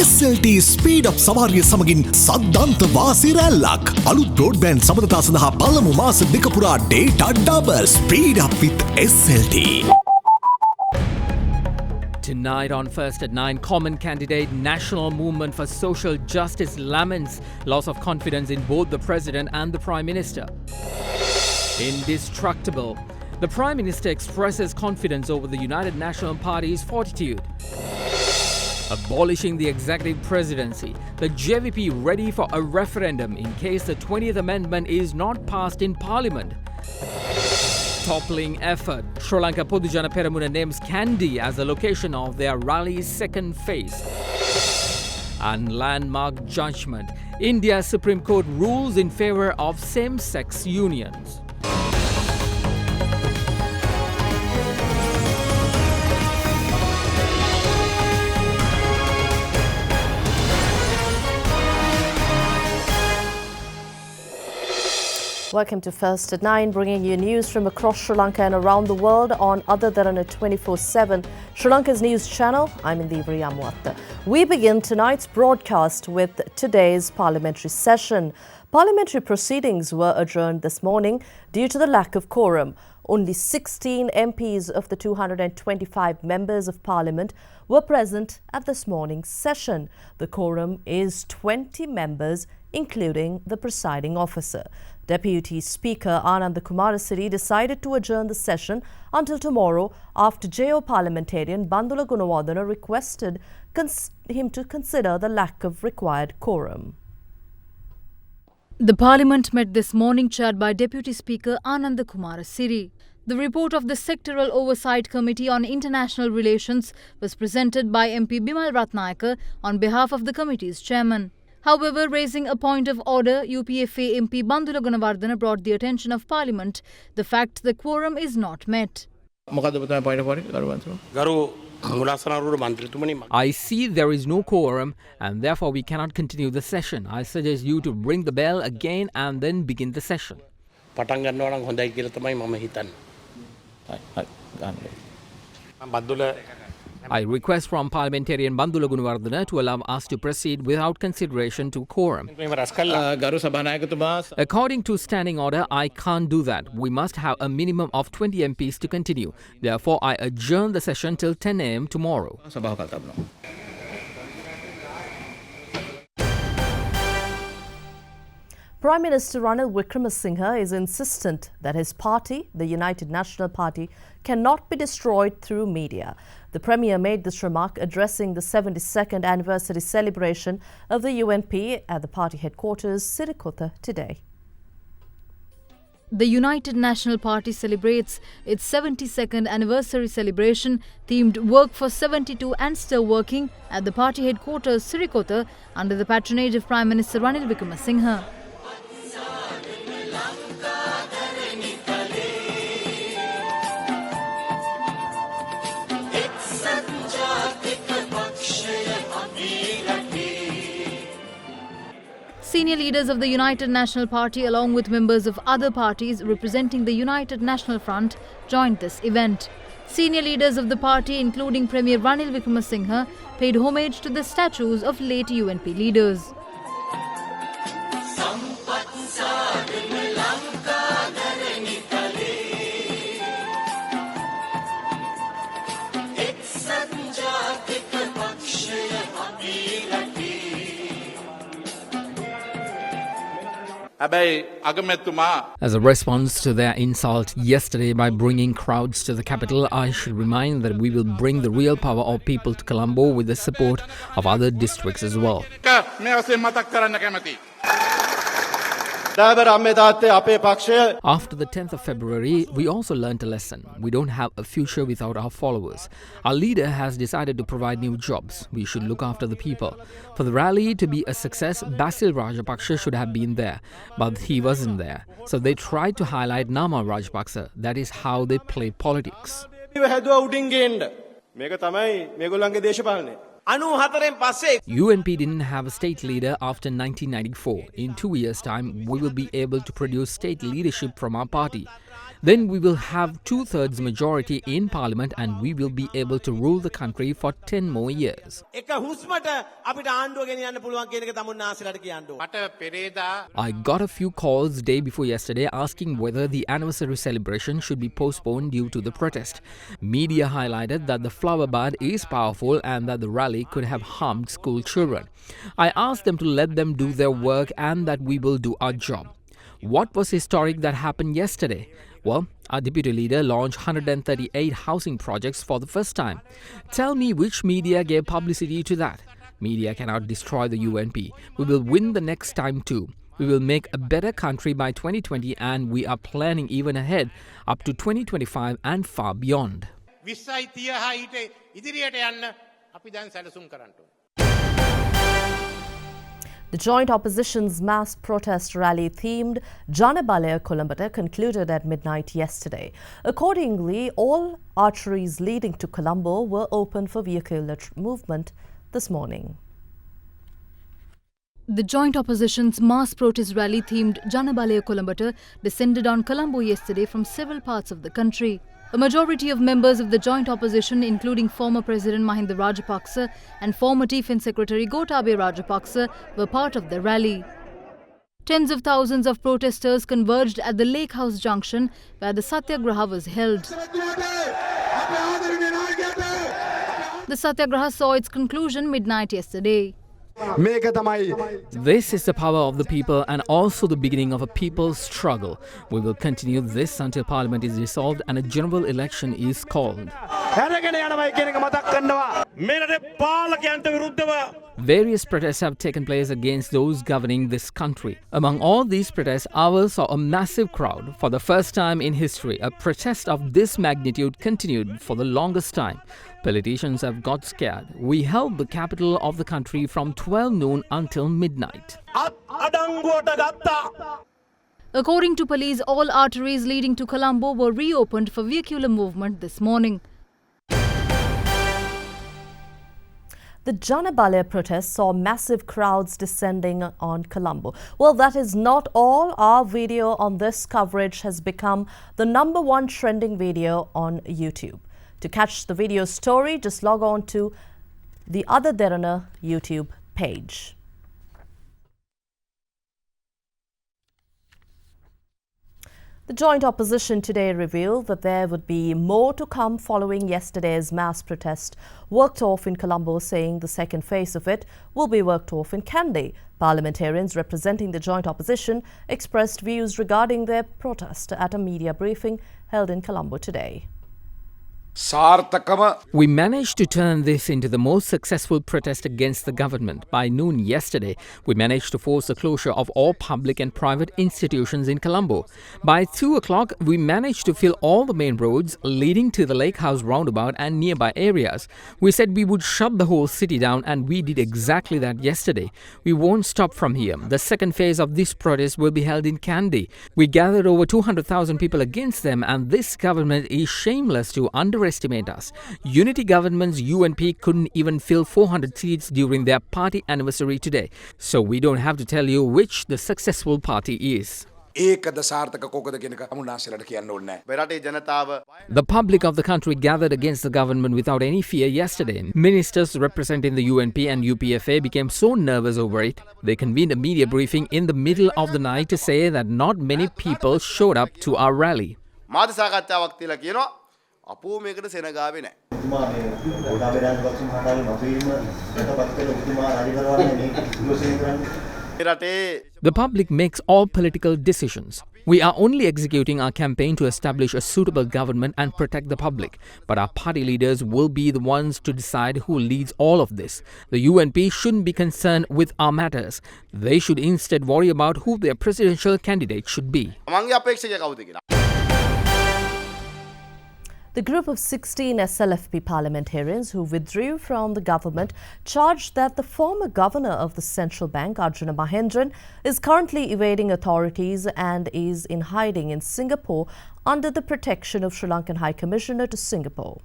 SLT Speed Up සවාරිය සමගින් සද්දන්ත වාසි රැල්ලක්. අලුත් බ්‍රෝඩ්බෑන්ඩ් සබඳතා සඳහා පළමු මාස දෙක පුරා data double. Speed up with SLT. Tonight on First at 9, Common Candidate National Movement for Social Justice laments loss of confidence in both the President and the Prime Minister. Indestructible. The Prime Minister expresses confidence over the United National Party's fortitude. Abolishing the executive presidency. The JVP ready for a referendum in case the 20th Amendment is not passed in Parliament. Toppling effort. Sri Lanka Podujana Peramuna names Kandy as the location of their rally's second phase. And landmark judgment. India's Supreme Court rules in favor of same-sex unions. Welcome to First at 9, bringing you news from across Sri Lanka and around the world on Other Derana 24/7, Sri Lanka's news channel. I'm Indivri Amwatta. We begin tonight's broadcast with today's parliamentary session. Parliamentary proceedings were adjourned this morning due to the lack of quorum. Only 16 MPs of the 225 members of Parliament were present at this morning's session. The quorum is 20 members, including the presiding officer. Deputy Speaker Anand Kumarasiri decided to adjourn the session until tomorrow after JO parliamentarian Bandula Gunawardena requested him to consider the lack of required quorum. The Parliament met this morning chaired by Deputy Speaker Anand Kumarasiri. The report of the Sectoral Oversight Committee on International Relations was presented by MP Bimal Ratnayaka on behalf of the committee's chairman. However, raising a point of order, UPFA MP Bandula Gunawardena brought the attention of Parliament the fact the quorum is not met. I see there is no quorum and therefore we cannot continue the session. I suggest you to ring the bell again and then begin the session. I request from Parliamentarian Bandula Gunawardena to allow us to proceed without consideration to quorum. According to standing order, I can't do that. We must have a minimum of 20 MPs to continue. Therefore, I adjourn the session till 10 a.m. tomorrow. Prime Minister Ranil Wickremesinghe is insistent that his party, the United National Party, cannot be destroyed through media. The Premier made this remark addressing the 72nd anniversary celebration of the UNP at the party headquarters, Sirikota, today. The United National Party celebrates its 72nd anniversary celebration themed Work for 72 and Still Working at the party headquarters, Sirikota, under the patronage of Prime Minister Ranil Wickremesinghe. Senior leaders of the United National Party along with members of other parties representing the United National Front joined this event. Senior leaders of the party including Premier Ranil Wickremesinghe paid homage to the statues of late UNP leaders. As a response to their insult yesterday by bringing crowds to the capital, I should remind that we will bring the real power of people to Colombo with the support of other districts as well. After the 10th of February, we also learnt a lesson. We don't have a future without our followers. Our leader has decided to provide new jobs. We should look after the people. For the rally to be a success, Basil Rajapaksa should have been there, but he wasn't there. So they tried to highlight Nama Rajapaksa. That is how they play politics. UNP didn't have a state leader after 1994. In 2 years' time, we will be able to produce state leadership from our party. Then we will have 2/3 majority in parliament and we will be able to rule the country for 10 more years. I got a few calls day before yesterday asking whether the anniversary celebration should be postponed due to the protest. Media highlighted that the flower bud is powerful and that the rally could have harmed school children. I asked them to let them do their work and that we will do our job. What was historic that happened yesterday? Well, our deputy leader launched 138 housing projects for the first time. Tell me which media gave publicity to that. Media cannot destroy the UNP. We will win the next time too. We will make a better country by 2020 and we are planning even ahead up to 2025 and far beyond. The joint opposition's mass protest rally themed Janabalaya Kolambata concluded at midnight yesterday. Accordingly, all arteries leading to Colombo were open for vehicular movement this morning. The joint opposition's mass protest rally themed Janabalaya Kolambata descended on Colombo yesterday from several parts of the country. A majority of members of the joint opposition, including former President Mahinda Rajapaksa and former Defence Secretary Gotabaya Rajapaksa, were part of the rally. Tens of thousands of protesters converged at the Lake House Junction where the Satyagraha was held. The Satyagraha saw its conclusion midnight yesterday. This is the power of the people and also the beginning of a people's struggle. We will continue this until Parliament is dissolved and a general election is called. Various protests have taken place against those governing this country. Among all these protests, ours saw a massive crowd. For the first time in history, a protest of this magnitude continued for the longest time. Politicians have got scared. We held the capital of the country from 12 noon until midnight. According to police, all arteries leading to Colombo were reopened for vehicular movement this morning. The Janabalaya protest saw massive crowds descending on Colombo. Well, that is not all. Our video on this coverage has become the #1 trending video on YouTube. To catch the video story, just log on to the Other Derana YouTube page. The joint opposition today revealed that there would be more to come following yesterday's mass protest worked off in Colombo, saying the second phase of it will be worked off in Kandy. Parliamentarians representing the joint opposition expressed views regarding their protest at a media briefing held in Colombo today. We managed to turn this into the most successful protest against the government. By noon yesterday, we managed to force the closure of all public and private institutions in Colombo. By 2 o'clock, we managed to fill all the main roads leading to the Lake House roundabout and nearby areas. We said we would shut the whole city down and we did exactly that yesterday. We won't stop from here. The second phase of this protest will be held in Kandy. We gathered over 200,000 people against them and this government is shameless to underestimate us. Unity government's UNP couldn't even fill 400 seats during their party anniversary today. So we don't have to tell you which the successful party is. The public of the country gathered against the government without any fear yesterday. Ministers representing the UNP and UPFA became so nervous over it. They convened a media briefing in the middle of the night to say that not many people showed up to our rally. The public makes all political decisions. We are only executing our campaign to establish a suitable government and protect the public. But our party leaders will be the ones to decide who leads all of this. The UNP shouldn't be concerned with our matters. They should instead worry about who their presidential candidate should be. The group of 16 SLFP parliamentarians who withdrew from the government charged that the former governor of the central bank, Arjuna Mahendran, is currently evading authorities and is in hiding in Singapore under the protection of Sri Lankan High Commissioner to Singapore.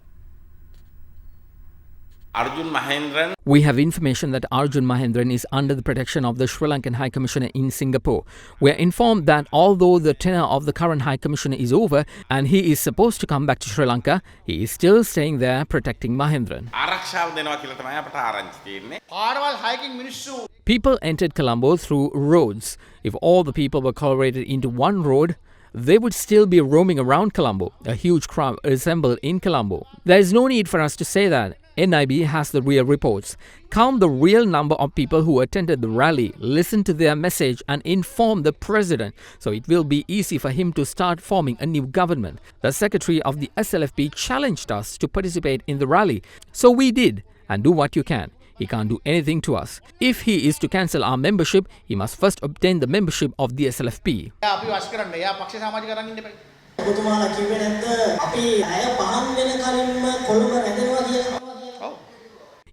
Arjun Mahendran. We have information that Arjun Mahendran is under the protection of the Sri Lankan High Commissioner in Singapore. We are informed that although the tenure of the current High Commissioner is over and he is supposed to come back to Sri Lanka, he is still staying there protecting Mahendran. ආරක්ෂාව දෙනවා කියලා තමයි අපට ආරංචි තියෙන්නේ. පාරවල් හයකින් මිනිස්සු People entered Colombo through roads. If all the people were correlated into one road, they would still be roaming around Colombo. A huge crowd assembled in Colombo. There is no need for us to say that. NIB has the real reports. Count the real number of people who attended the rally, listen to their message and inform the president, so it will be easy for him to start forming a new government. The secretary of the SLFP challenged us to participate in the rally. So we did, and do what you can. He can't do anything to us. If he is to cancel our membership, he must first obtain the membership of the SLFP. අපි වස් කරන්න. එයා පක්ෂ සමාජික කරන් ඉන්න එපා. ඔබතුමාලා කිව්වේ නැද්ද අපි අය පහන් වෙන කලින්ම කොළුඹ රැඳෙනවා කියලා?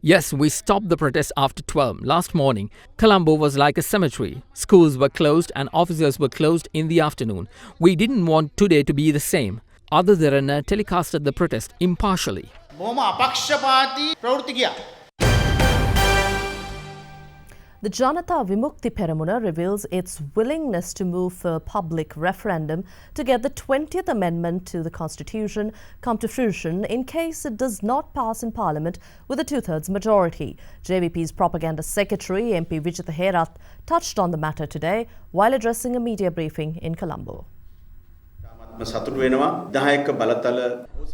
Yes, we stopped the protest after 12 last morning. Colombo was like a cemetery. Schools were closed and offices were closed in the afternoon. We didn't want today to be the same. Other Derana telecasted the protest impartially. බොහොම අපක්ෂපාතී ප්‍රවෘත්ති කියා. The Janata Vimukti Peramuna reveals its willingness to move for a public referendum to get the 20th Amendment to the Constitution come to fruition in case it does not pass in Parliament with a two-thirds majority. JVP's propaganda secretary, MP Vijitha Herath, touched on the matter today while addressing a media briefing in Colombo.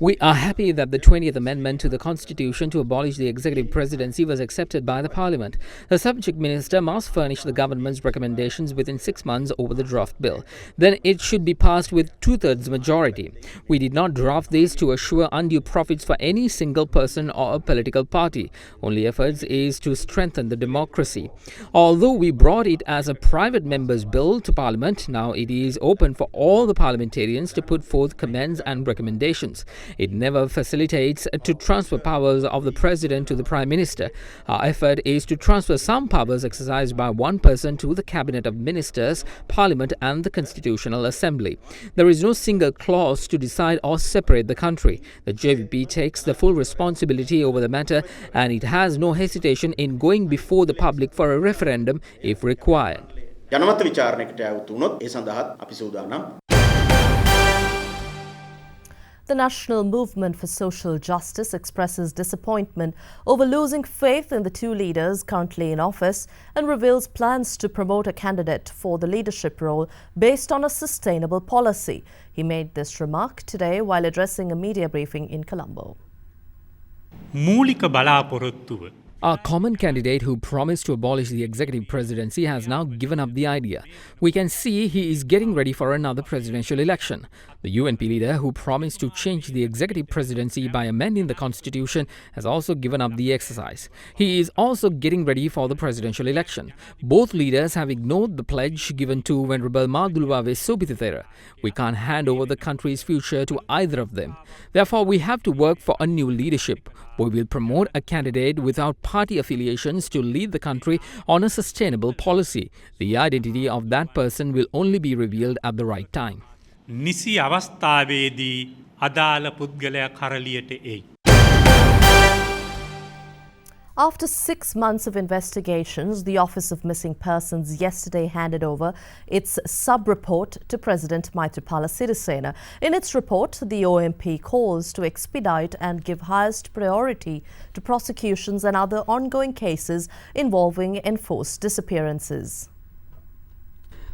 We are happy that the 20th Amendment to the Constitution to abolish the executive presidency was accepted by the Parliament. The subject minister must furnish the government's recommendations within 6 months over the draft bill. Then it should be passed with two-thirds majority. We did not draft this to assure undue profits for any single person or a political party. Only efforts is to strengthen the democracy. Although we brought it as a private member's bill to Parliament, now it is open for all the parliamentarians to put forth comments and recommendations. It never facilitates to transfer powers of the President to the Prime Minister. Our effort is to transfer some powers exercised by one person to the Cabinet of Ministers, Parliament and the Constitutional Assembly. There is no single clause to decide or separate the country. The JVP takes the full responsibility over the matter and it has no hesitation in going before the public for a referendum if required. ජනමත විචාරණයකට යවුතු වුණොත් ඒ සඳහාත් අපි සූදානම්. The National Movement for Social Justice expresses disappointment over losing faith in the two leaders currently in office and reveals plans to promote a candidate for the leadership role based on a sustainable policy. He made this remark today while addressing a media briefing in Colombo. මූලික බලාපොරොත්තුව Our common candidate who promised to abolish the executive presidency has now given up the idea. We can see he is getting ready for another presidential election. The UNP leader who promised to change the executive presidency by amending the constitution has also given up the exercise. He is also getting ready for the presidential election. Both leaders have ignored the pledge given to Venerable Maduluwave Sobithithera. We can't hand over the country's future to either of them. Therefore, we have to work for a new leadership. We will promote a candidate without party affiliations to lead the country on a sustainable policy. The identity of that person will only be revealed at the right time. නිසි අවස්ථාවේදී අදාළ පුද්ගලයා කරලියට එයි. After 6 months of investigations, the Office of Missing Persons yesterday handed over its sub-report to President Maithripala Sirisena. In its report, the OMP calls to expedite and give highest priority to prosecutions and other ongoing cases involving enforced disappearances.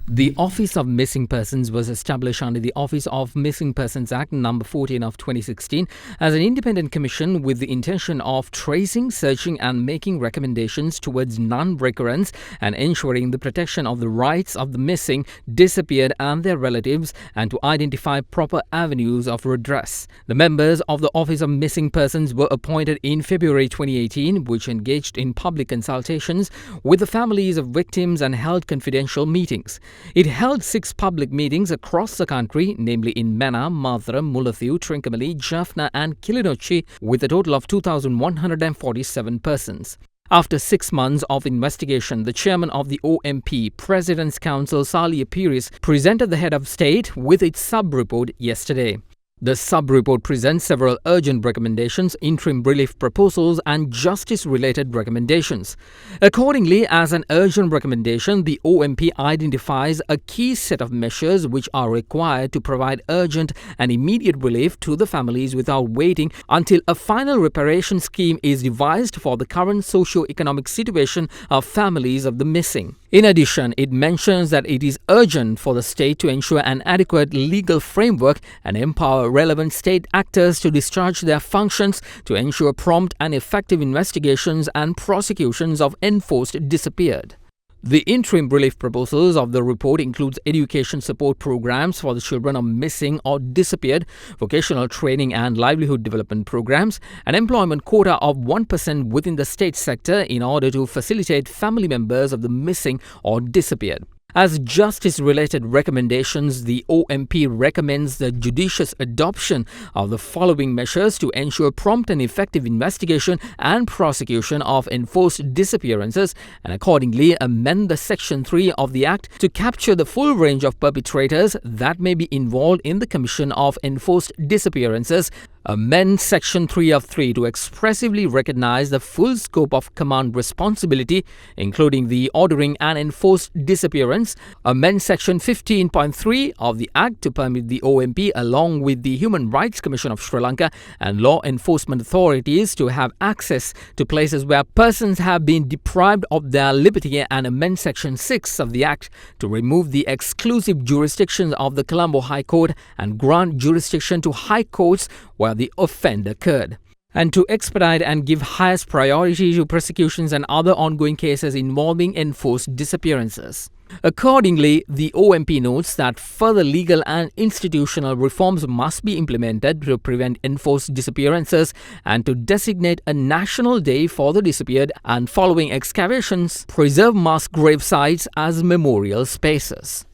The Office of Missing Persons was established under the Office of Missing Persons Act No. 14 of 2016 as an independent commission with the intention of tracing, searching and making recommendations towards non-recurrence and ensuring the protection of the rights of the missing, disappeared and their relatives and to identify proper avenues of redress. The members of the Office of Missing Persons were appointed in February 2018, which engaged in public consultations with the families of victims and held confidential meetings. It held 6 public meetings across the country, namely in Mena, Madra, Mulathiu, Trincomalee, Jaffna and Kilinochchi, with a total of 2,147 persons. After 6 months of investigation, the chairman of the OMP, President's Council Salia Piris, presented the head of state with its sub-report yesterday. The sub-report presents several urgent recommendations, interim relief proposals and justice-related recommendations. Accordingly, as an urgent recommendation, the OMP identifies a key set of measures which are required to provide urgent and immediate relief to the families without waiting until a final reparation scheme is devised for the current socio-economic situation of families of the missing. In addition, it mentions that it is urgent for the state to ensure an adequate legal framework and empower relevant state actors to discharge their functions to ensure prompt and effective investigations and prosecutions of enforced disappeared. The interim relief proposals of the report includes education support programs for the children of missing or disappeared, vocational training and livelihood development programs, an employment quota of 1% within the state sector in order to facilitate family members of the missing or disappeared. As justice-related recommendations, the OMP recommends the judicious adoption of the following measures to ensure prompt and effective investigation and prosecution of enforced disappearances and accordingly amend the Section 3 of the Act to capture the full range of perpetrators that may be involved in the commission of enforced disappearances, amend Section 3 of 3 to expressively recognize the full scope of command responsibility, including the ordering and enforced disappearance, amend Section 15.3 of the Act to permit the OMP along with the Human Rights Commission of Sri Lanka and law enforcement authorities to have access to places where persons have been deprived of their liberty and amend Section 6 of the Act to remove the exclusive jurisdiction of the Colombo High Court and grant jurisdiction to high courts where the offence occurred, and to expedite and give highest priority to prosecutions and other ongoing cases involving enforced disappearances. Accordingly, the OMP notes that further legal and institutional reforms must be implemented to prevent enforced disappearances and to designate a national day for the disappeared and, following excavations, preserve mass grave sites as memorial spaces.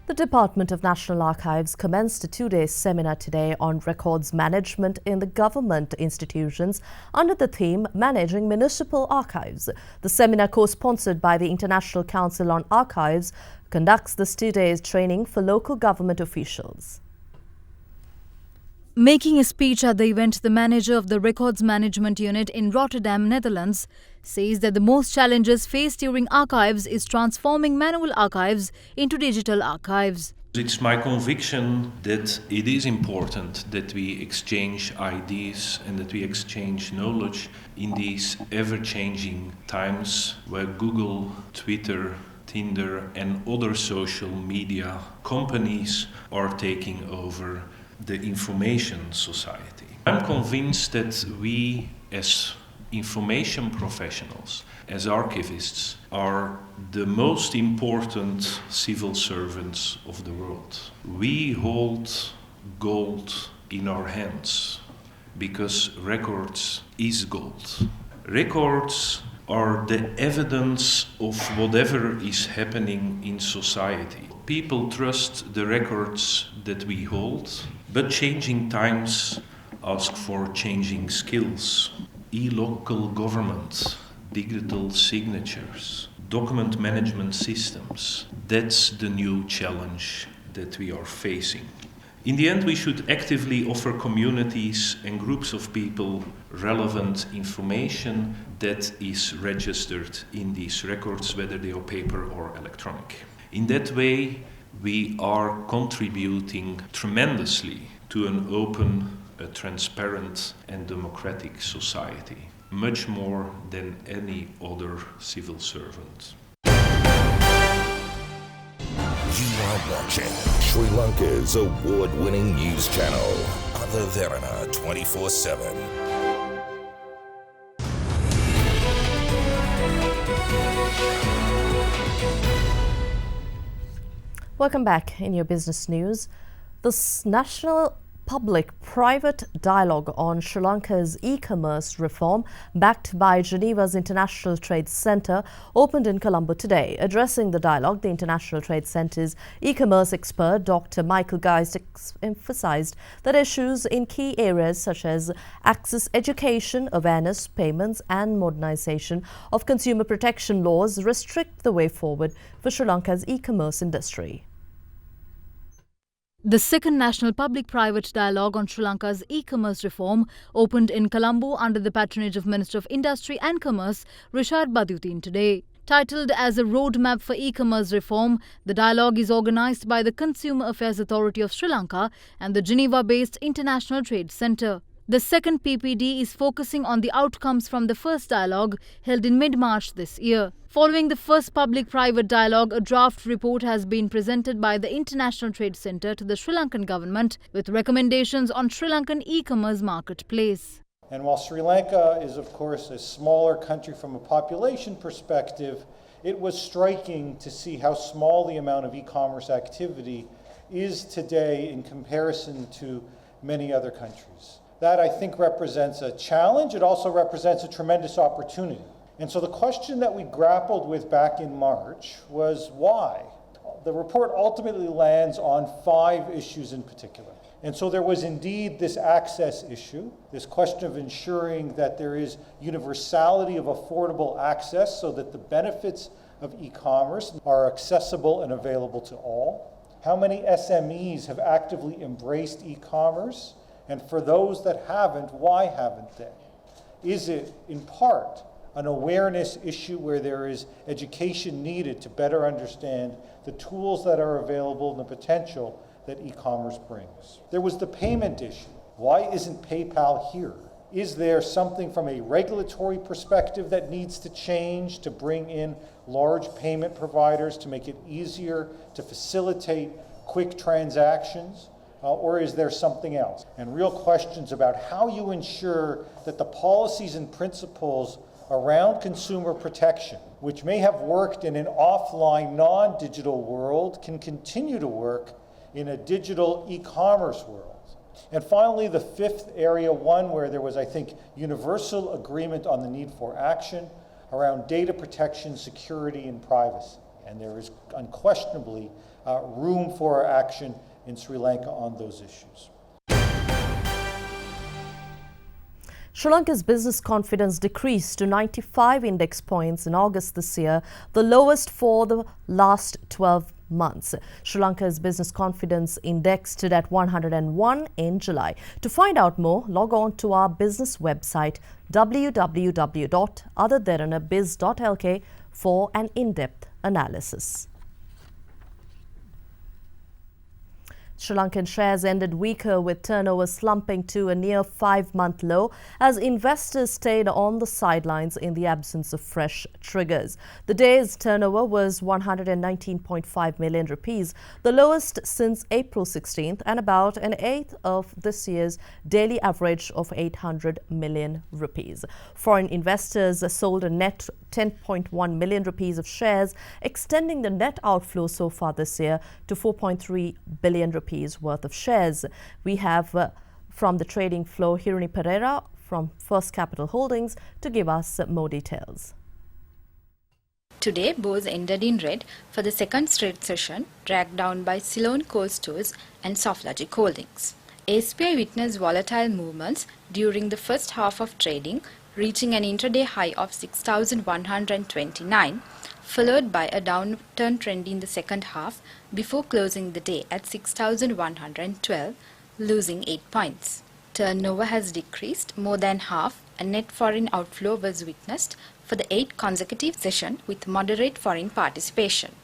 The Department of National Archives commenced a two-day seminar today on records management in the government institutions under the theme Managing Municipal Archives. The seminar, co-sponsored by the International Council on Archives, conducts this two-day training for local government officials. Making a speech at the event, the manager of the Records Management Unit in Rotterdam, Netherlands, says that the most challenges faced during archives is transforming manual archives into digital archives. It's my conviction that it is important that we exchange ideas and that we exchange knowledge in these ever-changing times where Google, Twitter, Tinder and other social media companies are taking over the information society. I'm convinced that we as information professionals, as archivists, are the most important civil servants of the world. We hold gold in our hands because records is gold. Records are the evidence of whatever is happening in society. People trust the records that we hold, but changing times ask for changing skills. E-local government, digital signatures, document management systems. That's the new challenge that we are facing. In the end, we should actively offer communities and groups of people relevant information that is registered in these records, whether they are paper or electronic. In that way, we are contributing tremendously to an open, a transparent and democratic society, much more than any other civil servant. You are watching Sri Lanka's award-winning news channel, Derana 24/7. Welcome back in your business news. This national public-private dialogue on Sri Lanka's e-commerce reform, backed by Geneva's International Trade Centre, opened in Colombo today. Addressing the dialogue, the International Trade Centre's e-commerce expert, Dr. Michael Geist, emphasized that issues in key areas such as access, education, awareness, payments and modernization of consumer protection laws restrict the way forward for Sri Lanka's e-commerce industry. The second National Public-Private Dialogue on Sri Lanka's e-commerce reform opened in Colombo under the patronage of Minister of Industry and Commerce Rishad Badutin today. Titled as a roadmap for e-commerce reform, the dialogue is organised by the Consumer Affairs Authority of Sri Lanka and the Geneva-based International Trade Centre. The second PPD is focusing on the outcomes from the first dialogue held in mid-March this year. Following the first public-private dialogue, a draft report has been presented by the International Trade Centre to the Sri Lankan government with recommendations on Sri Lankan e-commerce marketplace. And while Sri Lanka is, of course, a smaller country from a population perspective, it was striking to see how small the amount of e-commerce activity is today in comparison to many other countries. That, I think, represents a challenge. It also represents a tremendous opportunity. And so the question that we grappled with back in March was why? The report ultimately lands on 5 issues in particular. And so there was indeed this access issue, this question of ensuring that there is universality of affordable access so that the benefits of e-commerce are accessible and available to all. How many SMEs have actively embraced e-commerce? And for those that haven't, why haven't they? Is it, in part, an awareness issue where there is education needed to better understand the tools that are available and the potential that e-commerce brings? There was the payment issue. Why isn't PayPal here? Is there something from a regulatory perspective that needs to change to bring in large payment providers to make it easier to facilitate quick transactions? Or is there something else? And real questions about how you ensure that the policies and principles around consumer protection, which may have worked in an offline, non-digital world, can continue to work in a digital e-commerce world. And finally, the 5th area, one where there was, I think, universal agreement on the need for action around data protection, security, and privacy. And there is unquestionably room for action in Sri Lanka on those issues. Sri Lanka's business confidence decreased to 95 index points in August this year, the lowest for the last 12 months. Sri Lanka's business confidence index stood at 101 in July. To find out more, log on to our business website www.othertheranabiz.lk for an in-depth analysis. Sri Lankan shares ended weaker with turnover slumping to a near 5-month low as investors stayed on the sidelines in the absence of fresh triggers. The day's turnover was 119.5 million rupees, the lowest since April 16th and about an eighth of this year's daily average of 800 million rupees. Foreign investors sold a net 10.1 million rupees of shares, extending the net outflow so far this year to 4.3 billion rupees worth of shares. We have from the trading floor Hiruni Pereira from First Capital Holdings to give us more details. Today, bourse ended in red for the second straight session, dragged down by Ceylon Coal Stores and Softlogic Holdings. SPI witnessed volatile movements during the first half of trading, reaching an intraday high of 6,129, followed by a downturn trend in the second half before closing the day at 6,112, losing 8 points. Turnover has decreased more than half and net foreign outflow was witnessed for the 8th consecutive session with moderate foreign participation.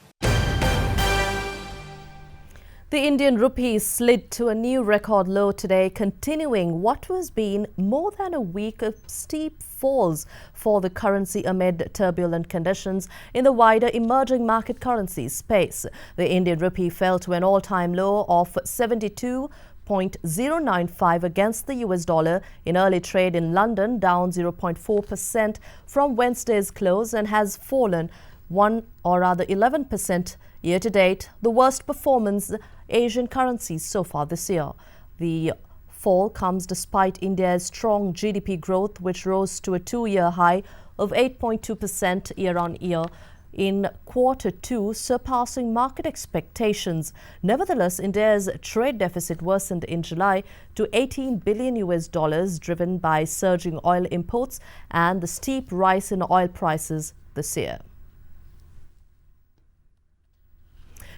The Indian rupee slid to a new record low today, continuing what has been more than a week of steep falls for the currency amid turbulent conditions in the wider emerging market currencies space. The Indian rupee fell to an all-time low of 72.095 against the US dollar in early trade in London, down 0.4% from Wednesday's close and has fallen 11% year to date, the worst performance Asian currencies so far this year. The fall comes despite India's strong GDP growth, which rose to a 2-year high of 8.2% year-on-year in Q2, surpassing market expectations. Nevertheless, India's trade deficit worsened in July to $18 billion, driven by surging oil imports and the steep rise in oil prices this year.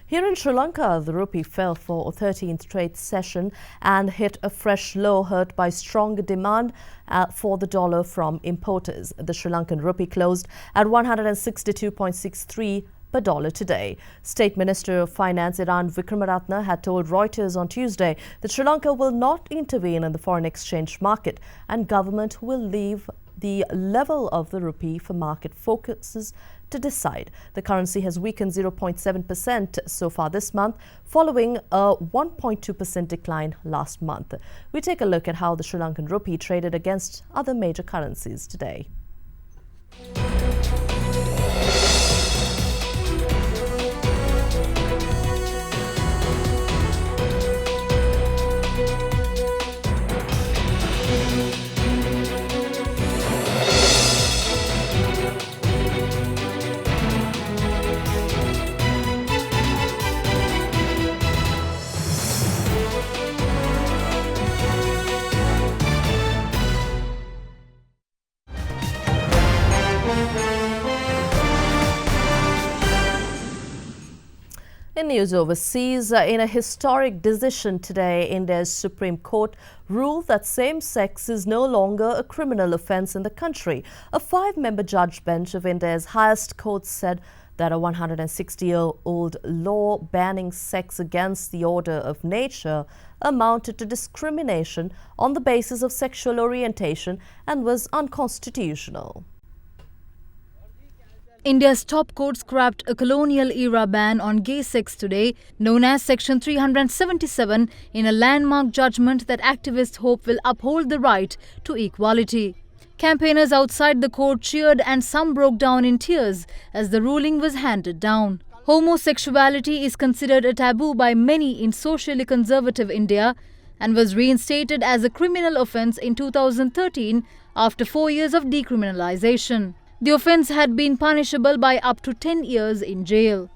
Here in Sri Lanka, the rupee fell for a 13th straight session and hit a fresh low, hurt by stronger demand for the dollar from importers. The Sri Lankan rupee closed at 162.63 per dollar today. State Minister of Finance Iran Vikramaratne had told Reuters on Tuesday that Sri Lanka will not intervene in the foreign exchange market and government will leave the level of the rupee for market focuses to decide. The currency has weakened 0.7% so far this month, following a 1.2% decline last month. We take a look at how the Sri Lankan rupee traded against other major currencies today. In news overseas, in a historic decision today, India's Supreme Court ruled that same-sex is no longer a criminal offence in the country. A 5-member judge bench of India's highest court said that a 160-year-old law banning sex against the order of nature amounted to discrimination on the basis of sexual orientation and was unconstitutional. India's top court scrapped a colonial-era ban on gay sex today, known as Section 377, in a landmark judgment that activists hope will uphold the right to equality. Campaigners outside the court cheered and some broke down in tears as the ruling was handed down. Homosexuality is considered a taboo by many in socially conservative India and was reinstated as a criminal offence in 2013 after 4 years of decriminalisation. The offence had been punishable by up to 10 years in jail.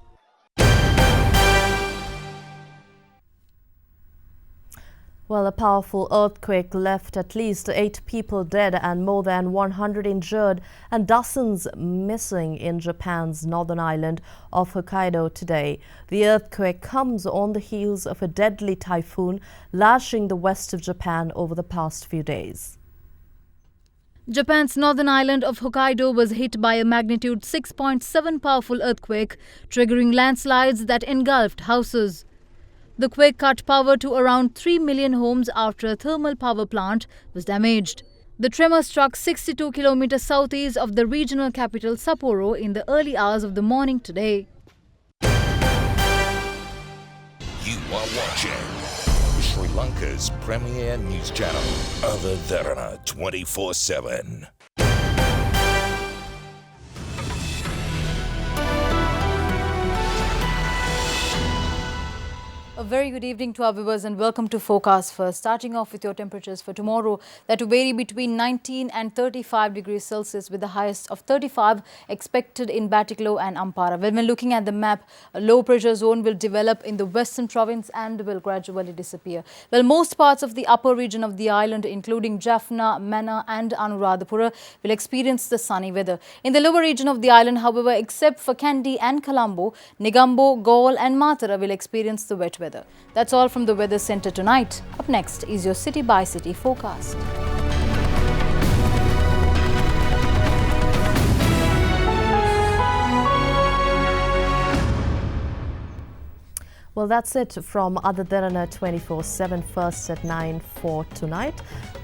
Well, a powerful earthquake left at least 8 people dead and more than 100 injured and dozens missing in Japan's northern island of Hokkaido today. The earthquake comes on the heels of a deadly typhoon lashing the west of Japan over the past few days. Japan's northern island of Hokkaido was hit by a magnitude 6.7 powerful earthquake, triggering landslides that engulfed houses. The quake cut power to around 3 million homes after a thermal power plant was damaged. The tremor struck 62 kilometers southeast of the regional capital Sapporo in the early hours of the morning today. You are watching Sri Lanka's premier news channel, Derana 24/7. A very good evening to our viewers and welcome to Forecast First. Starting off with your temperatures for tomorrow that will vary between 19 and 35 degrees Celsius with the highest of 35 expected in Batticaloa and Ampara. When we're looking at the map, a low pressure zone will develop in the western province and will gradually disappear. Well, most parts of the upper region of the island, including Jaffna, Mannar and Anuradhapura, will experience the sunny weather. In the lower region of the island, however, except for Kandy and Colombo, Negombo, Galle and Matara will experience the wet weather. That's all from the Weather Centre tonight. Up next is your City by City forecast. Well, that's it from Derana 24/7 first at 9 for tonight.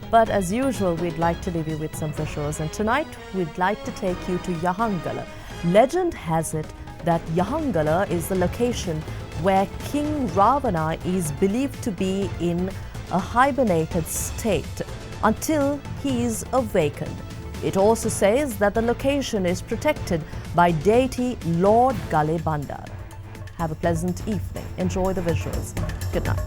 But as usual, we'd like to leave you with some visuals. And tonight, we'd like to take you to Yahangala. Legend has it that Yahangala is the location where King Ravana is believed to be in a hibernated state until he is awakened. It also says that the location is protected by deity Lord Gale Bandar. Have a pleasant evening. Enjoy the visuals. Good night.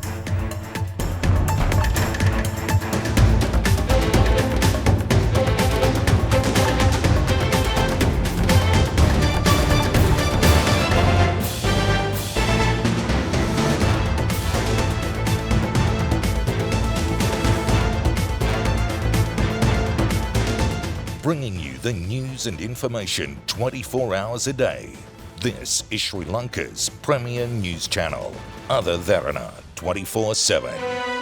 Bringing you the news and information 24 hours a day. This is Sri Lanka's premier news channel, Other Derana 24/7.